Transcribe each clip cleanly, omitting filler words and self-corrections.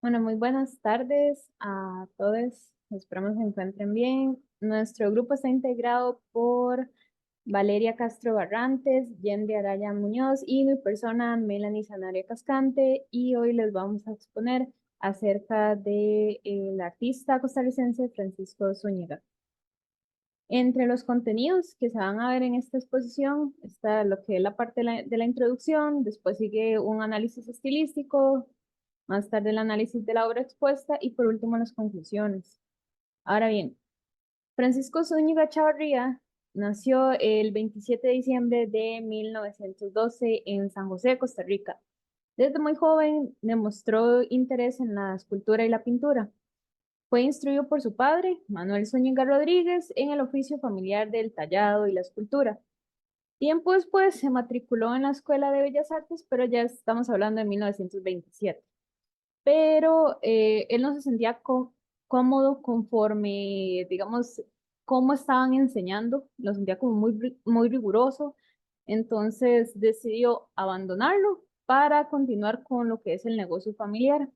Bueno, muy buenas tardes a todos. Esperamos se encuentren bien. Nuestro grupo está integrado por Valeria Castro Barrantes, Yendi Araya Muñoz y mi persona, Melanie Sanaria Cascante. Y hoy les vamos a exponer acerca del artista costarricense Francisco Zúñiga. Entre los contenidos que se van a ver en esta exposición está lo que es la parte de la introducción, después sigue un análisis estilístico, más tarde el análisis de la obra expuesta y por último las conclusiones. Ahora bien, Francisco Zúñiga Chavarría nació el 27 de diciembre de 1912 en San José, Costa Rica. Desde muy joven demostró interés en la escultura y la pintura. Fue instruido por su padre, Manuel Zúñiga Rodríguez, en el oficio familiar del tallado y la escultura. Tiempo después se matriculó en la Escuela de Bellas Artes, pero ya estamos hablando de 1927. Pero él no se sentía cómodo conforme, digamos, cómo estaban enseñando, lo sentía como muy riguroso, entonces decidió abandonarlo para continuar con lo que es el negocio familiar.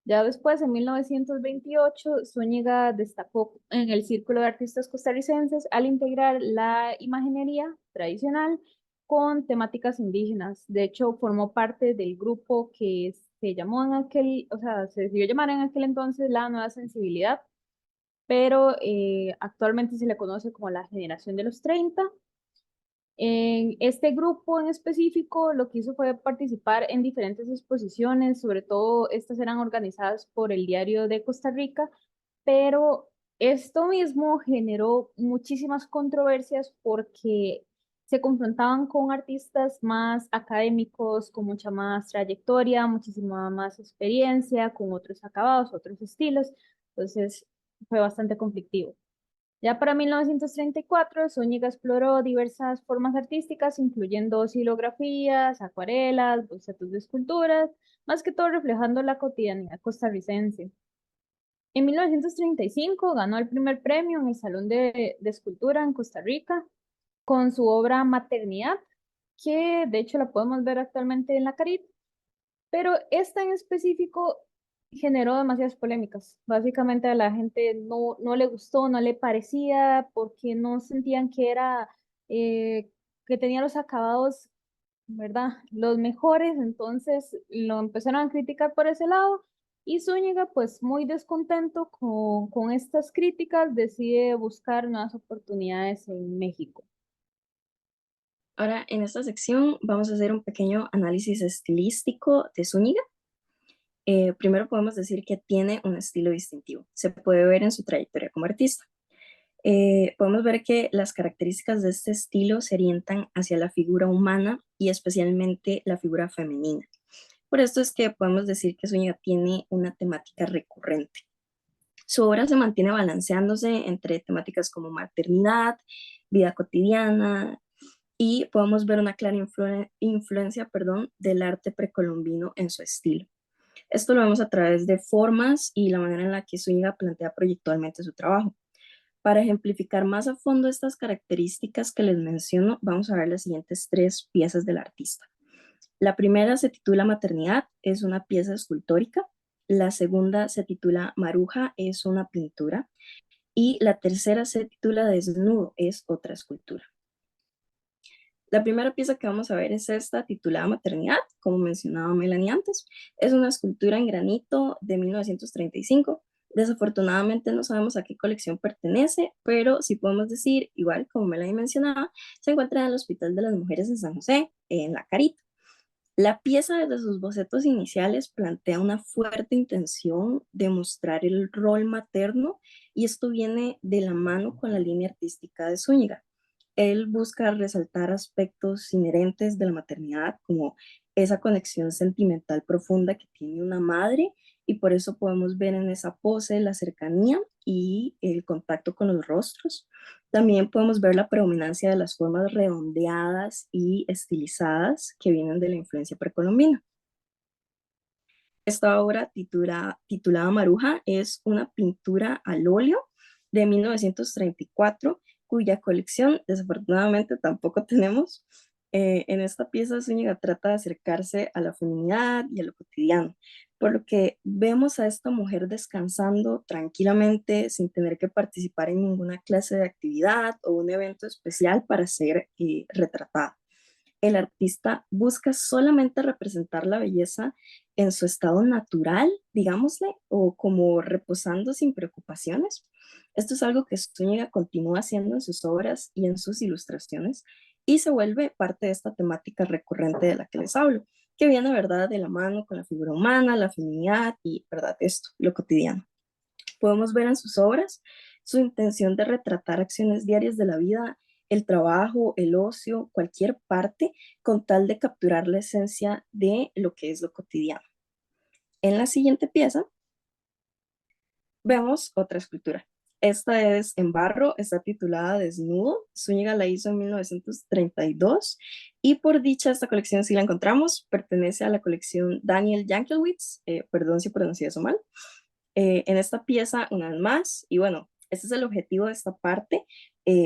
Ya después, en 1928, Zúñiga destacó en el Círculo de Artistas Costarricenses al integrar la imaginería tradicional con temáticas indígenas. De hecho, formó parte del grupo que se llamó en aquel, o sea, se decidió llamar en aquel entonces la Nueva Sensibilidad, pero actualmente se le conoce como la Generación de los 30. En este grupo en específico lo que hizo fue participar en diferentes exposiciones, sobre todo estas eran organizadas por el Diario de Costa Rica, pero esto mismo generó muchísimas controversias porque se confrontaban con artistas más académicos, con mucha más trayectoria, muchísima más experiencia, con otros acabados, otros estilos, entonces fue bastante conflictivo. Ya para 1934, Zúñiga exploró diversas formas artísticas, incluyendo silografías, acuarelas, bocetos de esculturas, más que todo reflejando la cotidianidad costarricense. En 1935 ganó el primer premio en el Salón de Escultura en Costa Rica con su obra Maternidad, que de hecho la podemos ver actualmente en la Carit, pero esta en específico generó demasiadas polémicas. Básicamente a la gente no le gustó, no le parecía, porque no sentían que era, que tenía los acabados, ¿verdad? Los mejores, entonces lo empezaron a criticar por ese lado. Y Zúñiga, pues muy descontento con estas críticas, decide buscar nuevas oportunidades en México. Ahora, en esta sección vamos a hacer un pequeño análisis estilístico de Zúñiga. Primero podemos decir que tiene un estilo distintivo. Se puede ver en su trayectoria como artista. Podemos ver que las características de este estilo se orientan hacia la figura humana y especialmente la figura femenina. Por esto es que podemos decir que Zúñiga tiene una temática recurrente. Su obra se mantiene balanceándose entre temáticas como maternidad, vida cotidiana, y podemos ver una clara influencia, del arte precolombino en su estilo. Esto lo vemos a través de formas y la manera en la que Zúñiga plantea proyectualmente su trabajo. Para ejemplificar más a fondo estas características que les menciono, vamos a ver las siguientes tres piezas del artista. La primera se titula Maternidad, es una pieza escultórica. La segunda se titula Maruja, es una pintura. Y la tercera se titula Desnudo, es otra escultura. La primera pieza que vamos a ver es esta, titulada Maternidad, como mencionaba Melanie antes. Es una escultura en granito de 1935. Desafortunadamente no sabemos a qué colección pertenece, pero sí podemos decir, igual como Melanie mencionaba, se encuentra en el Hospital de las Mujeres en San José, en La Carita. La pieza desde sus bocetos iniciales plantea una fuerte intención de mostrar el rol materno y esto viene de la mano con la línea artística de Zúñiga. Él busca resaltar aspectos inherentes de la maternidad, como esa conexión sentimental profunda que tiene una madre, y por eso podemos ver en esa pose la cercanía y el contacto con los rostros. También podemos ver la predominancia de las formas redondeadas y estilizadas que vienen de la influencia precolombina. Esta obra titulada Maruja es una pintura al óleo de 1934, cuya colección desafortunadamente tampoco tenemos. En esta pieza Zúñiga trata de acercarse a la feminidad y a lo cotidiano. por lo que vemos a esta mujer descansando tranquilamente sin tener que participar en ninguna clase de actividad o un evento especial para ser retratada. El artista busca solamente representar la belleza en su estado natural, digámosle, o como reposando sin preocupaciones. Esto es algo que Zúñiga continúa haciendo en sus obras y en sus ilustraciones y se vuelve parte de esta temática recurrente de la que les hablo, que viene, ¿verdad?, de la mano con la figura humana, la feminidad y, ¿verdad?, esto, lo cotidiano. Podemos ver en sus obras su intención de retratar acciones diarias de la vida, el trabajo, el ocio, cualquier parte, con tal de capturar la esencia de lo que es lo cotidiano. En la siguiente pieza vemos otra escultura. Esta es en barro, está titulada Desnudo. Zúñiga la hizo en 1932 y por dicha esta colección, si la encontramos, pertenece a la colección Daniel Jankelwitz, perdón si pronuncié eso mal. En esta pieza, una vez más, y bueno, este es el objetivo de esta parte,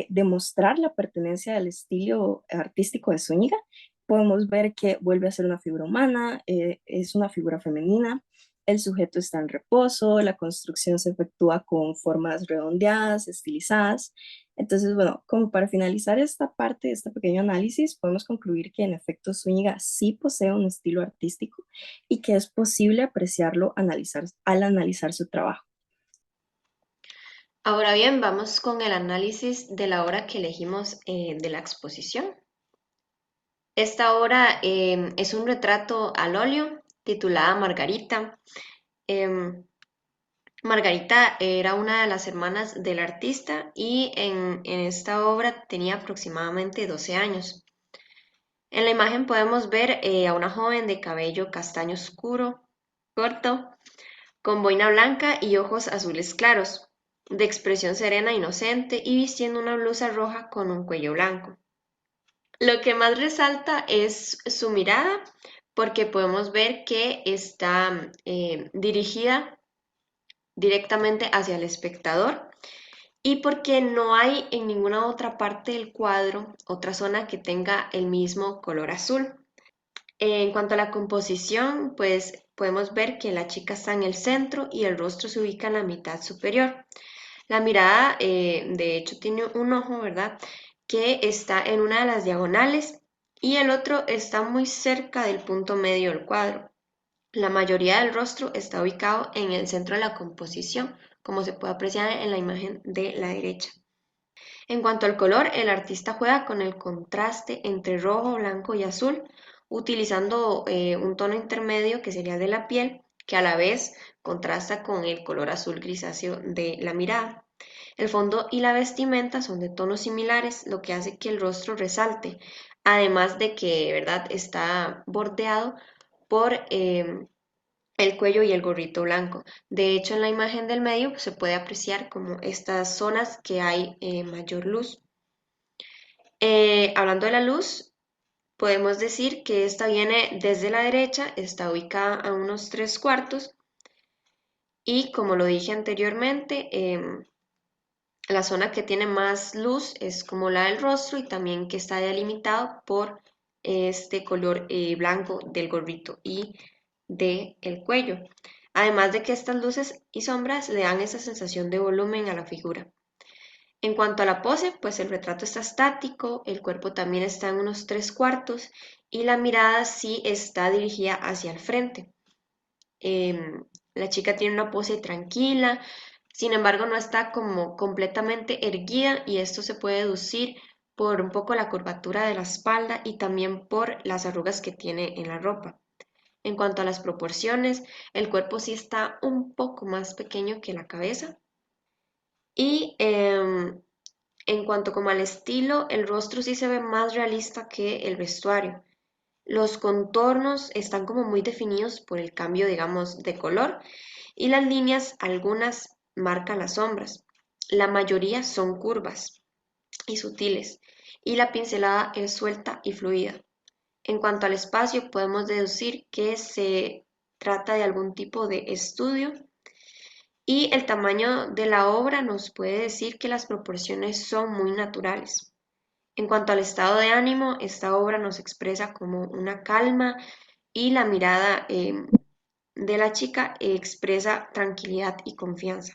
demostrar la pertenencia al estilo artístico de Zúñiga. Podemos ver que vuelve a ser una figura humana, es una figura femenina, el sujeto está en reposo, la construcción se efectúa con formas redondeadas, estilizadas. Entonces, bueno, como para finalizar esta parte, este pequeño análisis, podemos concluir que en efecto Zúñiga sí posee un estilo artístico y que es posible apreciarlo al analizar su trabajo. Ahora bien, vamos con el análisis de la obra que elegimos de la exposición. Esta obra es un retrato al óleo titulada Margarita. Em, Margarita era una de las hermanas del artista y en esta obra tenía aproximadamente 12 años. En la imagen podemos ver a una joven de cabello castaño oscuro, corto, con boina blanca y ojos azules claros, de expresión serena e inocente y vistiendo una blusa roja con un cuello blanco. Lo que más resalta es su mirada, porque podemos ver que está dirigida directamente hacia el espectador y porque no hay en ninguna otra parte del cuadro otra zona que tenga el mismo color azul. En cuanto a la composición, pues podemos ver que la chica está en el centro y el rostro se ubica en la mitad superior. La mirada, de hecho, tiene un ojo, ¿verdad?, que está en una de las diagonales y el otro está muy cerca del punto medio del cuadro. La mayoría del rostro está ubicado en el centro de la composición, como se puede apreciar en la imagen de la derecha. En cuanto al color, el artista juega con el contraste entre rojo, blanco y azul, utilizando un tono intermedio que sería el de la piel, que a la vez contrasta con el color azul grisáceo de la mirada. El fondo y la vestimenta son de tonos similares, lo que hace que el rostro resalte, además de que, ¿verdad?, está bordeado por el cuello y el gorrito blanco. De hecho, en la imagen del medio se puede apreciar como estas zonas que hay mayor luz. Hablando de la luz, podemos decir que esta viene desde la derecha, está ubicada a unos 3/4 y como lo dije anteriormente, la zona que tiene más luz es como la del rostro y también que está delimitado por este color blanco del gorrito y del cuello. Además de que estas luces y sombras le dan esa sensación de volumen a la figura. En cuanto a la pose, pues el retrato está estático, el cuerpo también está en unos 3/4 y la mirada sí está dirigida hacia el frente. La chica tiene una pose tranquila, sin embargo no está como completamente erguida y esto se puede deducir por un poco la curvatura de la espalda y también por las arrugas que tiene en la ropa. En cuanto a las proporciones, el cuerpo sí está un poco más pequeño que la cabeza y en cuanto como al estilo, el rostro sí se ve más realista que el vestuario. Los contornos están como muy definidos por el cambio, digamos, de color y las líneas, algunas marcan las sombras. La mayoría son curvas y sutiles y la pincelada es suelta y fluida. En cuanto al espacio, podemos deducir que se trata de algún tipo de estudio y el tamaño de la obra nos puede decir que las proporciones son muy naturales. En cuanto al estado de ánimo, esta obra nos expresa como una calma y la mirada de la chica expresa tranquilidad y confianza.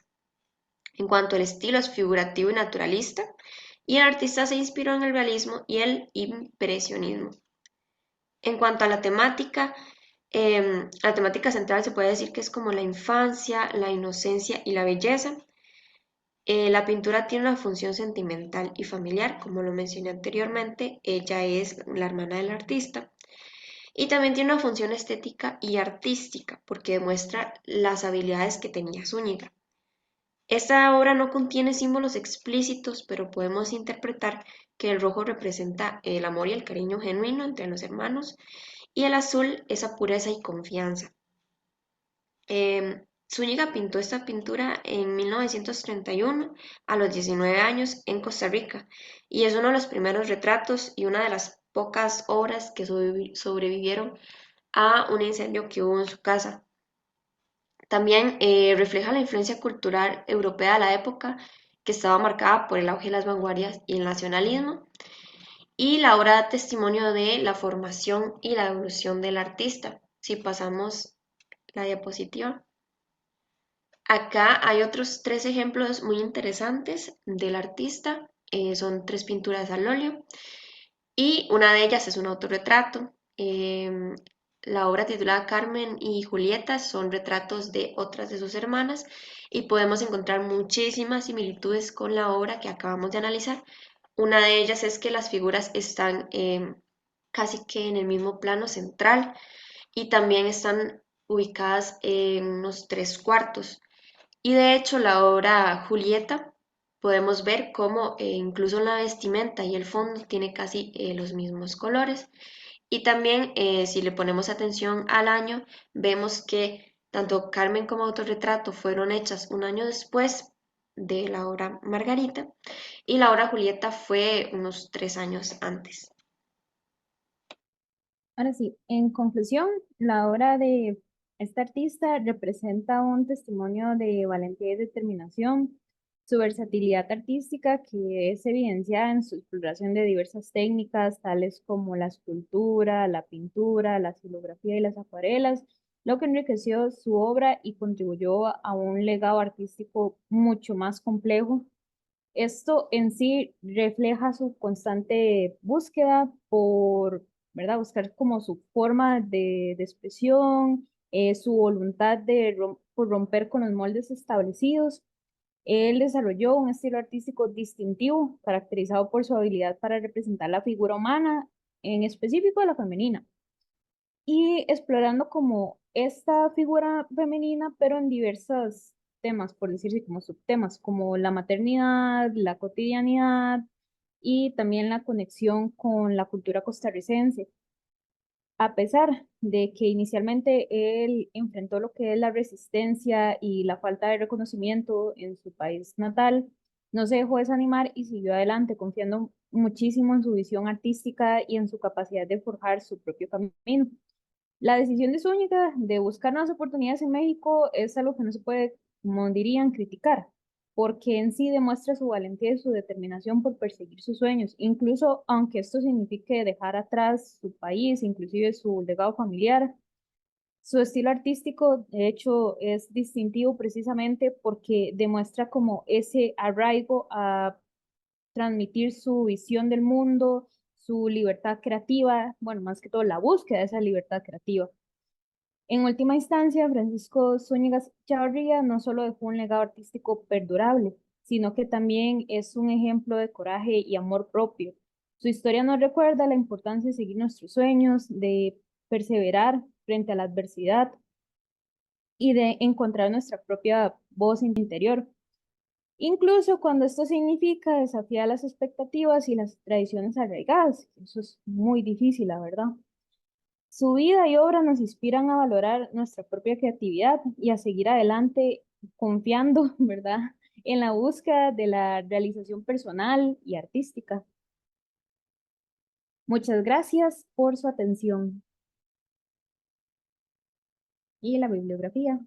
En cuanto al estilo, es figurativo y naturalista, y el artista se inspiró en el realismo y el impresionismo. En cuanto a la temática central se puede decir que es como la infancia, la inocencia y la belleza. La pintura tiene una función sentimental y familiar, como lo mencioné anteriormente, ella es la hermana del artista. Y también tiene una función estética y artística, porque demuestra las habilidades que tenía Zúñiga. Esta obra no contiene símbolos explícitos, pero podemos interpretar que el rojo representa el amor y el cariño genuino entre los hermanos, y el azul esa pureza y confianza. Zúñiga pintó esta pintura en 1931 a los 19 años en Costa Rica, y es uno de los primeros retratos y una de las pocas obras que sobrevivieron a un incendio que hubo en su casa. También refleja la influencia cultural europea de la época, que estaba marcada por el auge de las vanguardias y el nacionalismo, y la obra da testimonio de la formación y la evolución del artista. Si pasamos la diapositiva. Acá hay otros 3 ejemplos muy interesantes del artista. Son 3 pinturas al óleo y una de ellas es un autorretrato. La obra titulada Carmen y Julieta son retratos de otras de sus hermanas, y podemos encontrar muchísimas similitudes con la obra que acabamos de analizar. Una de ellas es que las figuras están casi que en el mismo plano central, y también están ubicadas en unos 3/4. Y de hecho la obra Julieta podemos ver cómo incluso la vestimenta y el fondo tiene casi los mismos colores. Y también si le ponemos atención al año, vemos que tanto Carmen como Autorretrato fueron hechas un año después de la obra Margarita, y la obra Julieta fue unos 3 años antes. Ahora sí, en conclusión, la obra de esta artista representa un testimonio de valentía y determinación, su versatilidad artística que es evidenciada en su exploración de diversas técnicas, tales como la escultura, la pintura, la xilografía y las acuarelas, lo que enriqueció su obra y contribuyó a un legado artístico mucho más complejo. Esto en sí refleja su constante búsqueda por, ¿verdad? Buscar como su forma de expresión, su voluntad por romper con los moldes establecidos. Él desarrolló un estilo artístico distintivo, caracterizado por su habilidad para representar la figura humana, en específico la femenina, y explorando como esta figura femenina, pero en diversos temas, por decirse como subtemas, como la maternidad, la cotidianidad y también la conexión con la cultura costarricense. A pesar de que inicialmente él enfrentó lo que es la resistencia y la falta de reconocimiento en su país natal, no se dejó desanimar y siguió adelante, confiando muchísimo en su visión artística y en su capacidad de forjar su propio camino. La decisión de Zúñiga de buscar nuevas oportunidades en México es algo que no se puede, como dirían, criticar, porque en sí demuestra su valentía y su determinación por perseguir sus sueños, incluso aunque esto signifique dejar atrás su país, inclusive su legado familiar. Su estilo artístico, de hecho, es distintivo precisamente porque demuestra como ese arraigo a transmitir su visión del mundo, su libertad creativa, bueno, más que todo la búsqueda de esa libertad creativa. En última instancia, Francisco Zúñiga Chavarría no solo dejó un legado artístico perdurable, sino que también es un ejemplo de coraje y amor propio. Su historia nos recuerda la importancia de seguir nuestros sueños, de perseverar frente a la adversidad y de encontrar nuestra propia voz interior, incluso cuando esto significa desafiar las expectativas y las tradiciones arraigadas. Eso es muy difícil, la verdad. Su vida y obra nos inspiran a valorar nuestra propia creatividad y a seguir adelante confiando, ¿verdad?, en la búsqueda de la realización personal y artística. Muchas gracias por su atención. Y la bibliografía.